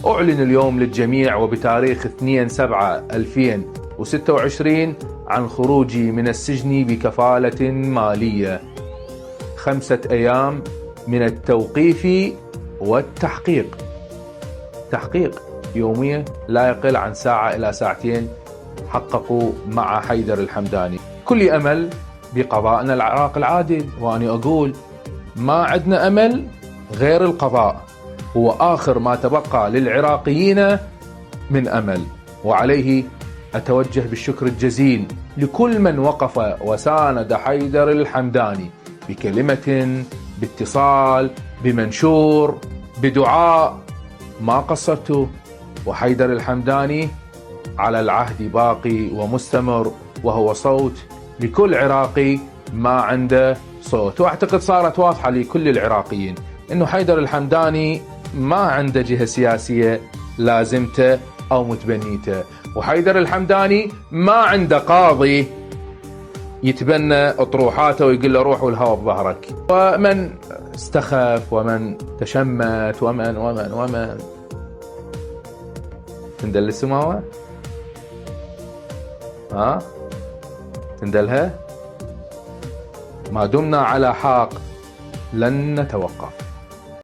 أعلن اليوم للجميع وبتاريخ 2/7/2026 عن خروجي من السجن بكفالة مالية، 5 أيام من التوقيف والتحقيق، تحقيق يومية لا يقل عن ساعة إلى ساعتين حققوا مع حيدر الحمداني. كل أمل بقضاءنا العراق العادل، وأنا أقول ما عندنا أمل غير القضاء، هو آخر ما تبقى للعراقيين من أمل. وعليه أتوجه بالشكر الجزيل لكل من وقف وساند حيدر الحمداني بكلمة، باتصال، بمنشور، بدعاء، ما قصرتوا. وحيدر الحمداني على العهد باقي ومستمر، وهو صوت لكل عراقي ما عنده صوت. واعتقد صارت واضحة لكل العراقيين انه حيدر الحمداني ما عنده جهة سياسية لازمته او متبنيته، وحيدر الحمداني ما عنده قاضي يتبنى اطروحاته ويقول له روح والهوى بظهرك. ومن استخف ومن تشمت ومن تندل السماوة، تندلها. ما دمنا على حق لن نتوقف.